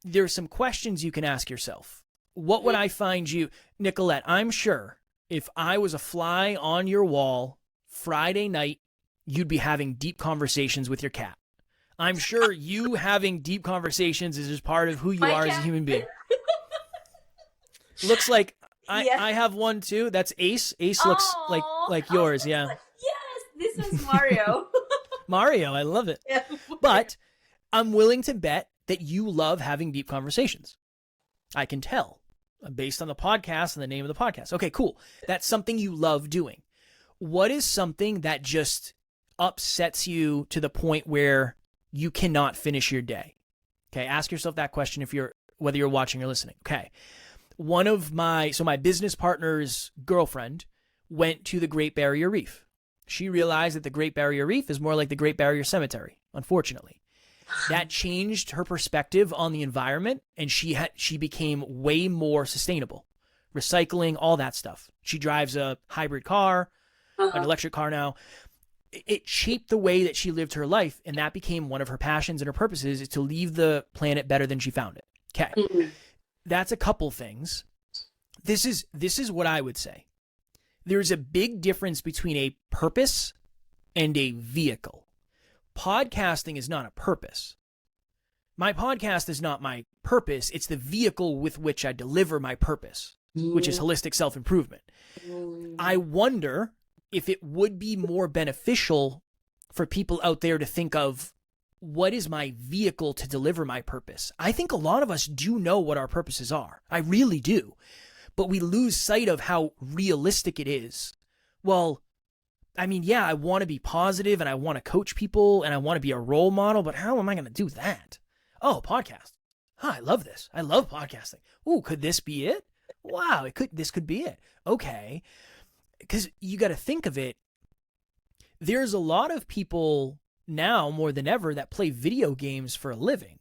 There's some questions you can ask yourself. What would I find you, Nicolette? I'm sure if I was a fly on your wall Friday night, you'd be having deep conversations with your cat. I'm sure you having deep conversations is just part of who you are as a human being. Looks like I have one too. That's Ace. Ace looks like yours. Yeah. Yes, this is Mario. Mario, I love it. Yeah. But I'm willing to bet that you love having deep conversations. I can tell based on the podcast and the name of the podcast. Okay, cool. That's something you love doing. What is something that just upsets you to the point where you cannot finish your day? Okay, ask yourself that question whether you're watching or listening. Okay. My business partner's girlfriend went to the Great Barrier Reef. She realized that the Great Barrier Reef is more like the Great Barrier Cemetery, unfortunately. That changed her perspective on the environment, and she became way more sustainable. Recycling, all that stuff. She drives a hybrid car, an electric car now. It shaped the way that she lived her life, and that became one of her passions and her purposes, is to leave the planet better than she found it. Okay. Mm-hmm. That's a couple things. This is what I would say. There's a big difference between a purpose and a vehicle. Podcasting is not a purpose. My podcast is not my purpose. It's the vehicle with which I deliver my purpose, which is holistic self-improvement. I wonder if it would be more beneficial for people out there to think of, what is my vehicle to deliver my purpose? I think a lot of us do know what our purposes are. I really do. But we lose sight of how realistic it is. Well, I mean, yeah, I want to be positive and I want to coach people and I want to be a role model, but how am I going to do that? Oh, podcast. Oh, I love this. I love podcasting. Ooh, could this be it? Wow, this could be it. Okay. Because you got to think of it. There's a lot of people now more than ever that play video games for a living.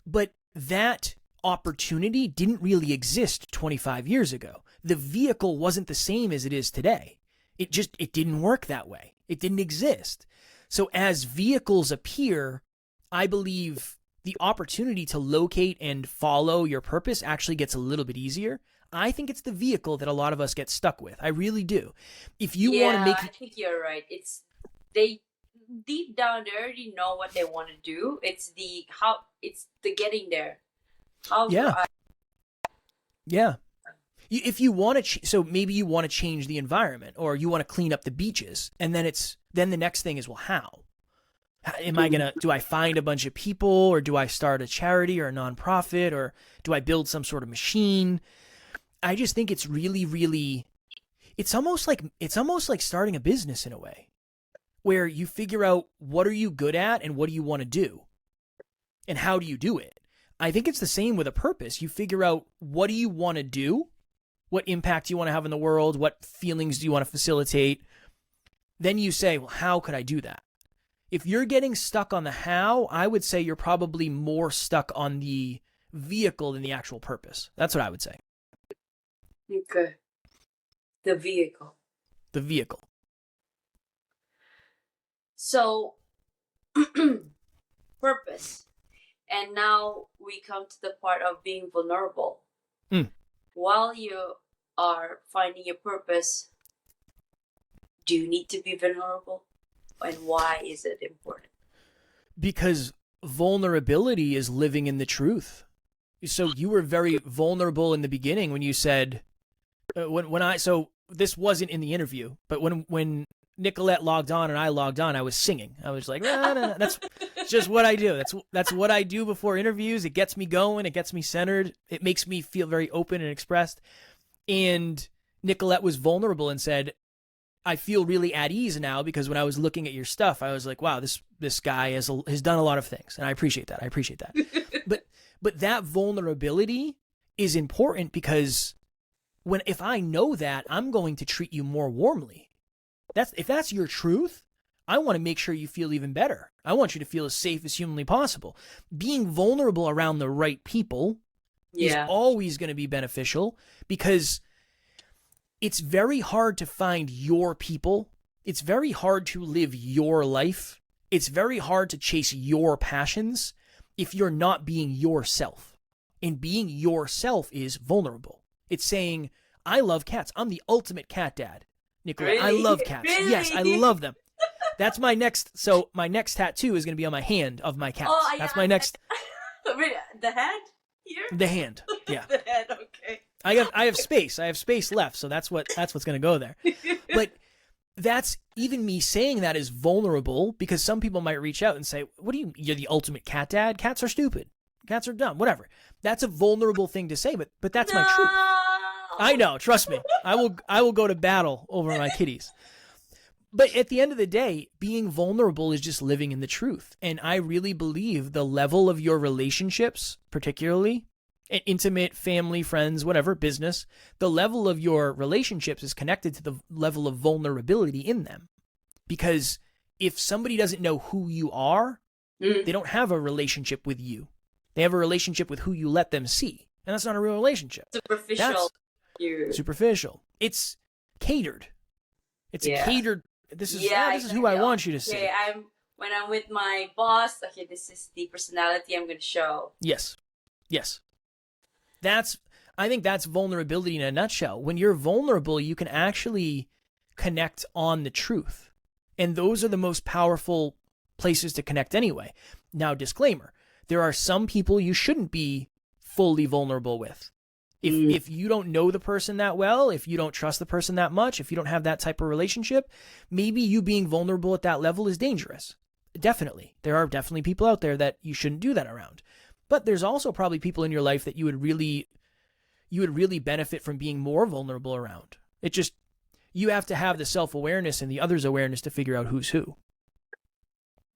But that opportunity didn't really exist 25 years ago. The vehicle wasn't the same as it is today. It didn't work that way. It didn't exist. So as vehicles appear, I believe the opportunity to locate and follow your purpose actually gets a little bit easier. I think it's the vehicle that a lot of us get stuck with. I really do. If you want to make... I think you're right. They deep down, they already know what they want to do. It's the getting there. Yeah. If you want to, so maybe you want to change the environment, or you want to clean up the beaches, and then the next thing is, well, how? Do I find a bunch of people, or do I start a charity or a nonprofit, or do I build some sort of machine? I just think it's really, really, it's almost like starting a business in a way, where you figure out what are you good at and what do you want to do, and how do you do it. I think it's the same with a purpose. You figure out, what do you want to do? What impact do you want to have in the world? What feelings do you want to facilitate? Then you say, well, how could I do that? If you're getting stuck on the how, I would say you're probably more stuck on the vehicle than the actual purpose. That's what I would say. Okay. The vehicle. The vehicle. So, purpose. And now we come to the part of being vulnerable. While you are finding your purpose, do you need to be vulnerable? And why is it important? Because vulnerability is living in the truth. So you were very vulnerable in the beginning when you said, so this wasn't in the interview, but when Nicolette logged on and I logged on, I was singing. I was like, no. That's just what I do. That's what I do before interviews. It gets me going. It gets me centered. It makes me feel very open and expressed. And Nicolette was vulnerable and said, I feel really at ease now, because when I was looking at your stuff, I was like, wow, this guy has done a lot of things, and I appreciate that. But that vulnerability is important, because if I know that, I'm going to treat you more warmly. If that's your truth, I want to make sure you feel even better. I want you to feel as safe as humanly possible. Being vulnerable around the right people is always going to be beneficial, because it's very hard to find your people. It's very hard to live your life. It's very hard to chase your passions if you're not being yourself. And being yourself is vulnerable. It's saying, I love cats. I'm the ultimate cat dad. Nicolette, really? I love cats. Really? Yes, I love them. That's my next tattoo is going to be on my hand of my cats. Oh, that's my next. The hand here? The hand, yeah. The hand, okay. I have space. I have space left, so that's what's going to go there. But that's, even me saying that is vulnerable, because some people might reach out and say, you're the ultimate cat dad? Cats are stupid. Cats are dumb, whatever. That's a vulnerable thing to say, but that's my truth. I know, trust me. I will go to battle over my kitties. But at the end of the day, being vulnerable is just living in the truth. And I really believe the level of your relationships, particularly intimate, family, friends, whatever, business, the level of your relationships is connected to the level of vulnerability in them. Because if somebody doesn't know who you are, they don't have a relationship with you. They have a relationship with who you let them see. And that's not a real relationship. Superficial. Superficial. It's catered. It's a catered. This is who I want you to see. Okay, when I'm with my boss, okay, this is the personality I'm going to show. Yes. I think that's vulnerability in a nutshell. When you're vulnerable, you can actually connect on the truth. And those are the most powerful places to connect anyway. Now, disclaimer, there are some people you shouldn't be fully vulnerable with. If you don't know the person that well, if you don't trust the person that much, if you don't have that type of relationship, maybe you being vulnerable at that level is dangerous. Definitely. There are definitely people out there that you shouldn't do that around. But there's also probably people in your life that you would really benefit from being more vulnerable around. You have to have the self-awareness and the other's awareness to figure out who's who.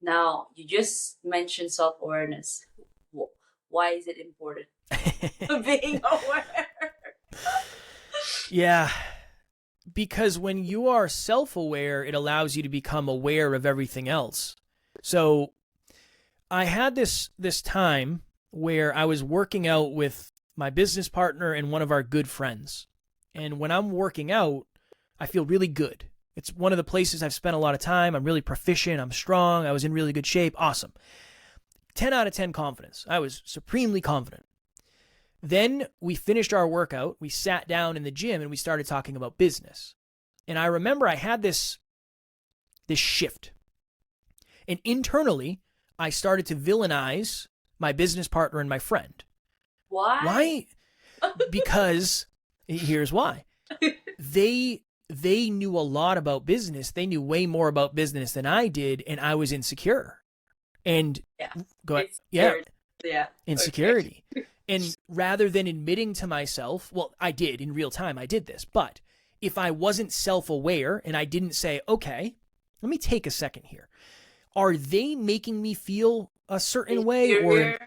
Now, you just mentioned self-awareness. Why is it important? Being aware. Yeah. Because when you are self-aware, it allows you to become aware of everything else. So I had this time where I was working out with my business partner and one of our good friends. And when I'm working out, I feel really good. It's one of the places I've spent a lot of time. I'm really proficient. I'm strong. I was in really good shape. Awesome. 10 out of 10 confidence. I was supremely confident. Then we finished our workout. We sat down in the gym and we started talking about business. And I remember I had this shift. And internally, I started to villainize my business partner and my friend. Why? Because here's why. They knew a lot about business. They knew way more about business than I did, and I was insecure. And go ahead. Insecurity. Okay. And rather than admitting to myself, well, I did in real time, I did this, but if I wasn't self-aware and I didn't say, okay, let me take a second here. Are they making me feel a certain way? Or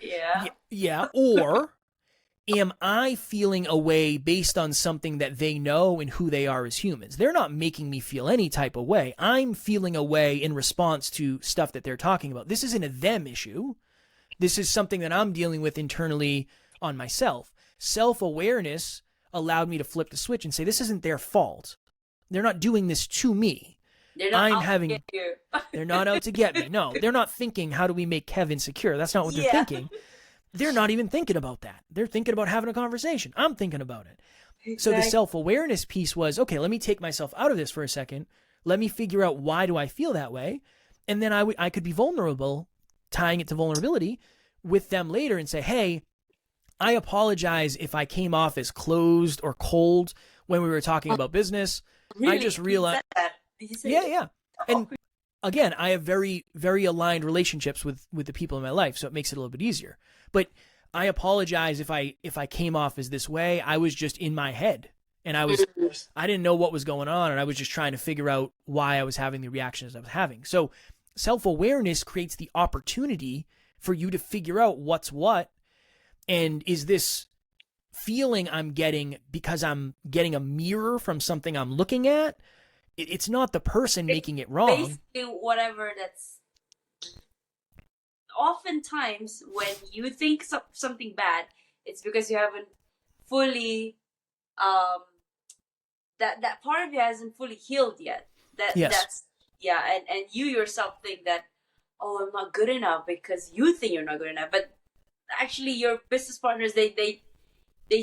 Yeah. Yeah. Or am I feeling a way based on something that they know and who they are as humans? They're not making me feel any type of way. I'm feeling a way in response to stuff that they're talking about. This isn't a them issue. This is something that I'm dealing with internally on myself. Self-awareness allowed me to flip the switch and say, this isn't their fault. They're not doing this to me. They're not out to get you. They're not out to get me. No, they're not thinking, how do we make Kevin secure? That's not what they're thinking. They're not even thinking about that. They're thinking about having a conversation. I'm thinking about it. Exactly. So the self-awareness piece was, okay, let me take myself out of this for a second. Let me figure out, why do I feel that way? And then I could be vulnerable, tying it to vulnerability with them later and say, hey, I apologize if I came off as closed or cold when we were talking about business. Really? I just realized. Did you say Yeah. And again, I have very, very aligned relationships with the people in my life, so it makes it a little bit easier. But I apologize if I came off as this way. I was just in my head, and I didn't know what was going on, and I was just trying to figure out why I was having the reactions I was having. So self-awareness creates the opportunity for you to figure out what's what, and is this feeling I'm getting because I'm getting a mirror from something I'm looking at? It's not the person making it wrong. Basically, whatever that's... Oftentimes, when you think something bad, it's because you haven't fully... that part of you hasn't fully healed yet. That's and you yourself think that, oh, I'm not good enough because you think you're not good enough. But actually, your business partners, they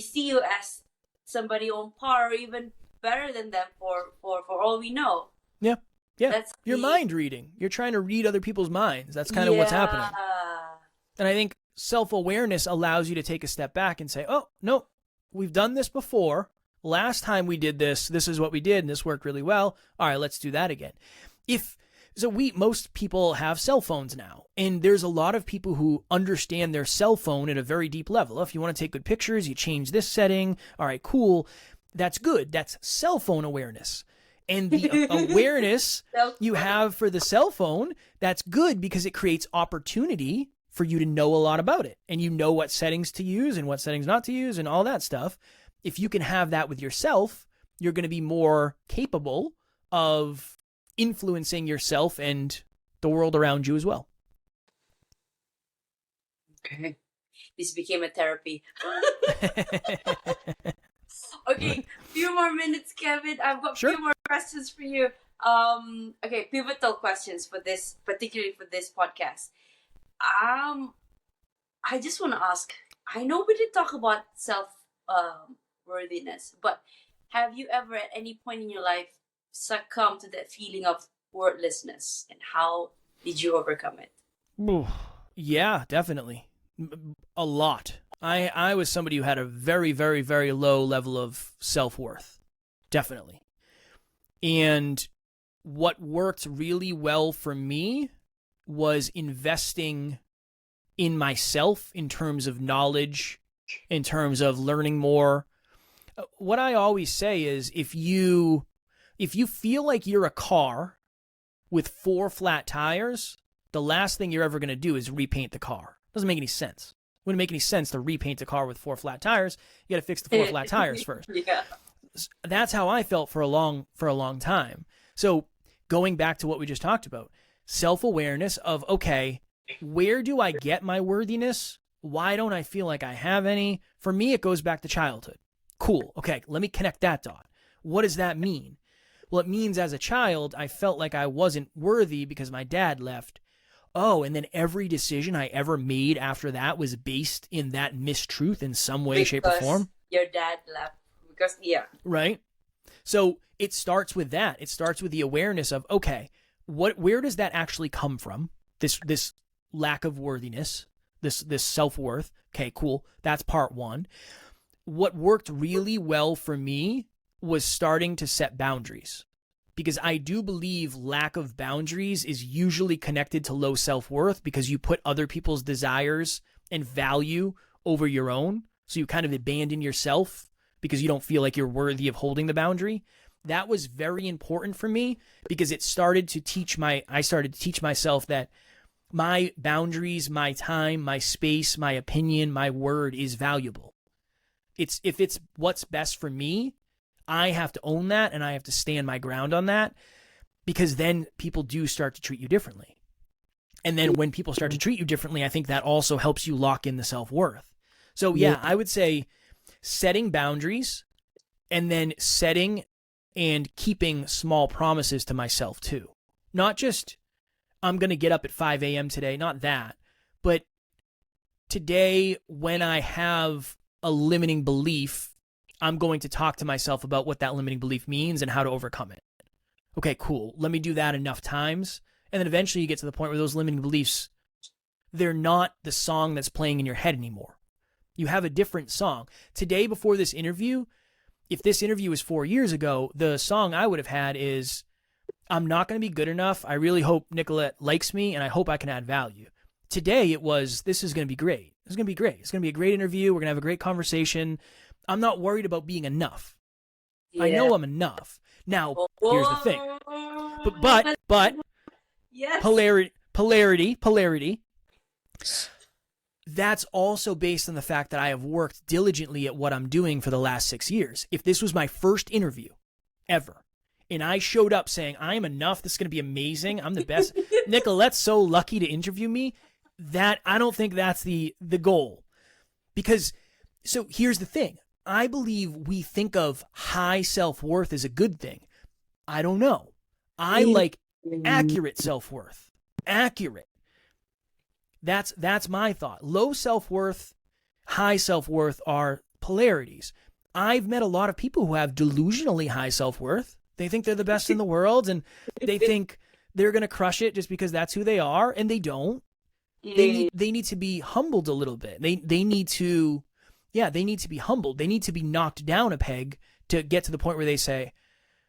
see you as somebody on par or even better than them for all we know. Yeah. You're mind reading. You're trying to read other people's minds. That's kind of what's happening. And I think self-awareness allows you to take a step back and say, oh, no, we've done this before. Last time we did this is what we did, and this worked really well. All right, let's do that again. Most people have cell phones now, and there's a lot of people who understand their cell phone at a very deep level. If you want to take good pictures, you change this setting. All right, cool. That's good. That's cell phone awareness. And the awareness you have for the cell phone, that's good because it creates opportunity for you to know a lot about it. And you know what settings to use and what settings not to use and all that stuff. If you can have that with yourself, you're going to be more capable of influencing yourself and the world around you as well. Okay. This became a therapy. Okay, few more minutes, Kevin. I've got a few more questions for you. Okay, pivotal questions for this, particularly for this podcast. I just want to ask, I know we did talk about worthiness, but have you ever at any point in your life succumbed to that feeling of worthlessness, and how did you overcome it? Yeah, definitely. A lot. I was somebody who had a very, very, very low level of self-worth. Definitely. And what worked really well for me was investing in myself in terms of knowledge, in terms of learning more. What I always say is, if you feel like you're a car with 4 flat tires, the last thing you're ever going to do is repaint the car. Doesn't make any sense. Wouldn't make any sense to repaint a car with 4 flat tires. You got to fix the 4 flat tires first. Yeah. That's how I felt for a long time. So going back to what we just talked about, self-awareness of, okay, where do I get my worthiness? Why don't I feel like I have any? For me, it goes back to childhood. Cool. Okay, let me connect that dot. What does that mean? Well, it means as a child, I felt like I wasn't worthy because my dad left. Oh, and then every decision I ever made after that was based in that mistruth in some way, shape, or form. Your dad left. Because, yeah. Right? So it starts with that. It starts with the awareness of, okay, where does that actually come from? This lack of worthiness, this self-worth. Okay, cool. That's part one. What worked really well for me was starting to set boundaries. Because I do believe lack of boundaries is usually connected to low self-worth, because you put other people's desires and value over your own. So you kind of abandon yourself because you don't feel like you're worthy of holding the boundary. That was very important for me, because it started to teach I started to teach myself that My boundaries, my time, my space, my opinion, my word is valuable. If it's what's best for me, I have to own that and I have to stand my ground on that, because then people do start to treat you differently. And then when people start to treat you differently, I think that also helps you lock in the self-worth. So yeah, I would say setting boundaries and then setting and keeping small promises to myself too. Not just, I'm going to get up at 5 a.m. today, not that, but today when I have a limiting belief, I'm going to talk to myself about what that limiting belief means and how to overcome it. Okay, cool. Let me do that enough times. And then eventually you get to the point where those limiting beliefs, they're not the song that's playing in your head anymore. You have a different song. Today, before this interview, if this interview was 4 years ago, the song I would have had is, I'm not going to be good enough. I really hope Nicolette likes me, and I hope I can add value. Today, it was, this is going to be great. This is going to be great. It's going to be a great interview. We're going to have a great conversation. I'm not worried about being enough. Yeah. I know I'm enough. Now, here's the thing. But yes. Polarity. That's also based on the fact that I have worked diligently at what I'm doing for the last 6 years. If this was my first interview ever, and I showed up saying, I'm enough, this is going to be amazing, I'm the best, Nicolette's so lucky to interview me, that I don't think that's the goal. Because, so here's the thing. I believe we think of high self-worth as a good thing. I don't know. I like accurate self-worth. Accurate. That's my thought. Low self-worth, high self-worth are polarities. I've met a lot of people who have delusionally high self-worth. They think they're the best in the world, and they think they're going to crush it just because that's who they are, and they don't. They need to be humbled a little bit. They need to be humbled. They need to be knocked down a peg to get to the point where they say,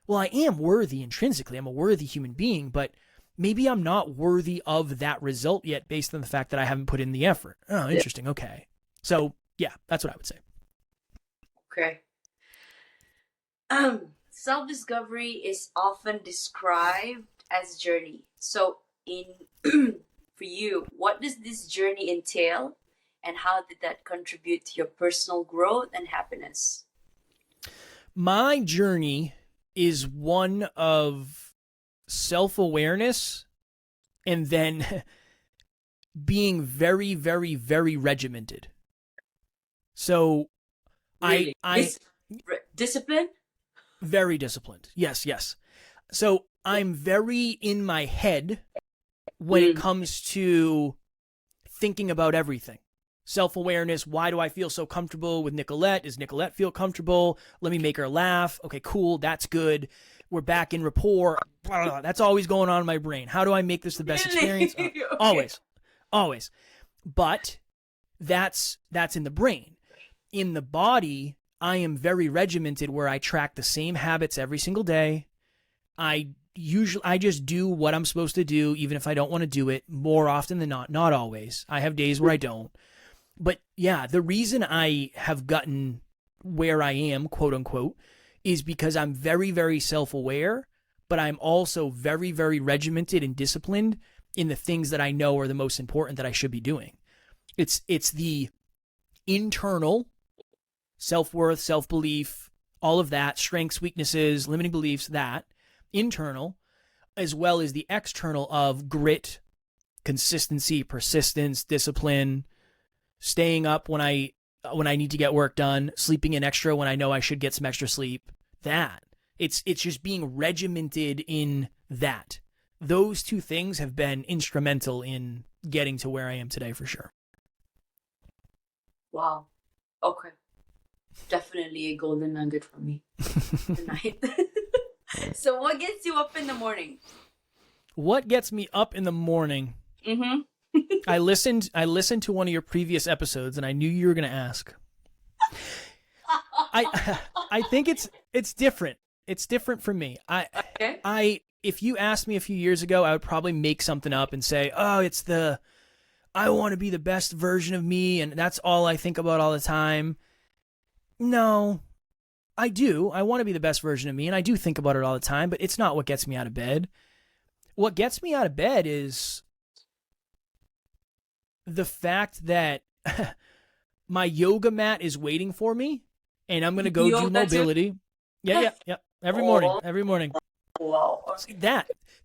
well, I am worthy intrinsically. I'm a worthy human being, but maybe I'm not worthy of that result yet based on the fact that I haven't put in the effort. Oh, interesting. Okay. So, yeah, that's what I would say. Okay. Self-discovery is often described as journey. So, for you, what does this journey entail, and how did that contribute to your personal growth and happiness? My journey is one of self-awareness and then being very, very, very regimented. So really? Discipline? Very disciplined. Yes. So I'm very in my head when it comes to thinking about everything. Self-awareness. Why do I feel so comfortable with Nicolette? Does Nicolette feel comfortable? Let me make her laugh. Okay, cool. That's good. We're back in rapport. That's always going on in my brain. How do I make this the best experience? Okay. Always. But that's in the brain. In the body, I am very regimented where I track the same habits every single day. I just do what I'm supposed to do, even if I don't want to do it, more often than not always. I have days where I don't. But yeah, the reason I have gotten where I am, quote unquote, is because I'm very, very self-aware, but I'm also very, very regimented and disciplined in the things that I know are the most important that I should be doing. It's the internal self-worth, self-belief, all of that, strengths, weaknesses, limiting beliefs, that internal, as well as the external of grit, consistency, persistence, discipline, staying up when I need to get work done, sleeping in extra when I know I should get some extra sleep. That. It's just being regimented in that. Those two things have been instrumental in getting to where I am today for sure. Wow. Okay. Definitely a golden nugget for me tonight. So what gets you up in the morning? What gets me up in the morning? Mm-hmm. I listened to one of your previous episodes, and I knew you were going to ask. I think it's different. It's different for me. If you asked me a few years ago, I would probably make something up and say, "Oh, I want to be the best version of me, and that's all I think about all the time." No, I do. I want to be the best version of me, and I do think about it all the time, but it's not what gets me out of bed. What gets me out of bed is the fact that my yoga mat is waiting for me and I'm going to go do mobility. Yeah. Every morning. Wow.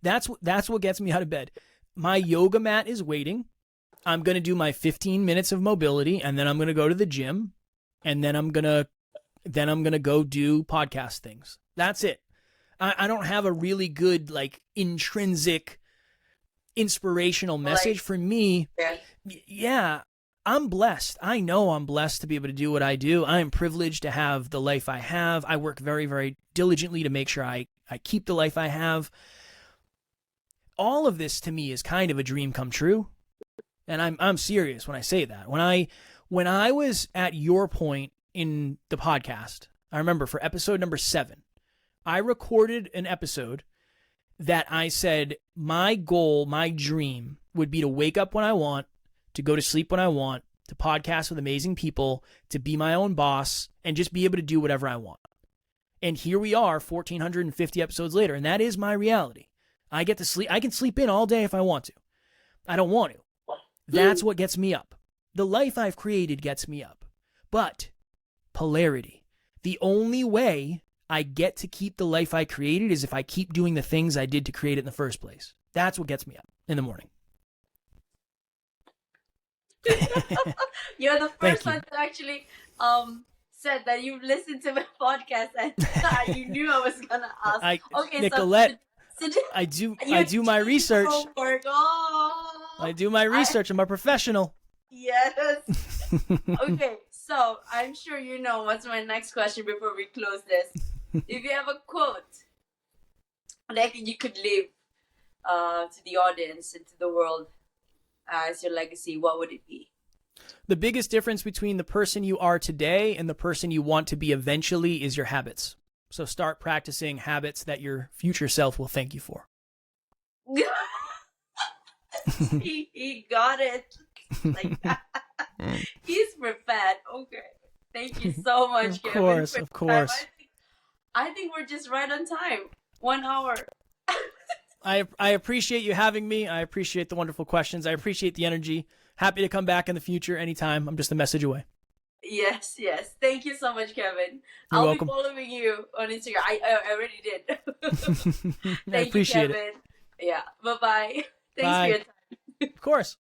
That's what gets me out of bed. My yoga mat is waiting. I'm going to do my 15 minutes of mobility, and then I'm going to go to the gym, and then I'm going to go do podcast things. That's it. I don't have a really good, like, intrinsic inspirational message. For me. Yeah, I'm blessed. I know I'm blessed to be able to do what I do. I am privileged to have the life I have. I work very, very diligently to make sure I keep the life I have. All of this to me is kind of a dream come true. And I'm serious when I say that. When I was at your point in the podcast, I remember for episode number 7, I recorded an episode that I said my goal, my dream would be to wake up when I want, to go to sleep when I want, to podcast with amazing people, to be my own boss, and just be able to do whatever I want. And here we are 1,450 episodes later, and that is my reality. I get to sleep. I can sleep in all day if I want to. I don't want to. That's what gets me up. The life I've created gets me up. But polarity. The only way I get to keep the life I created is if I keep doing the things I did to create it in the first place. That's what gets me up in the morning. You're the first one to actually said that you've listened to my podcast and you knew I was gonna ask. Okay, Nicolette, I do my research. I do my research. I'm a professional. Yes. Okay, so I'm sure you know what's my next question before we close this. If you have a quote that you could leave to the audience and to the world as your legacy, what would it be? The biggest difference between the person you are today and the person you want to be eventually is your habits. So start practicing habits that your future self will thank you for. he got it. Like that. He's prepared. Okay. Thank you so much, Kevin. Of course. I think we're just right on time. 1 hour. I appreciate you having me. I appreciate the wonderful questions. I appreciate the energy. Happy to come back in the future anytime. I'm just a message away. Yes. Thank you so much, Kevin. You're I'll welcome. be following you on Instagram. I already did. I appreciate you, Kevin. Yeah. Bye-bye. Thanks Bye. for your time. Of course.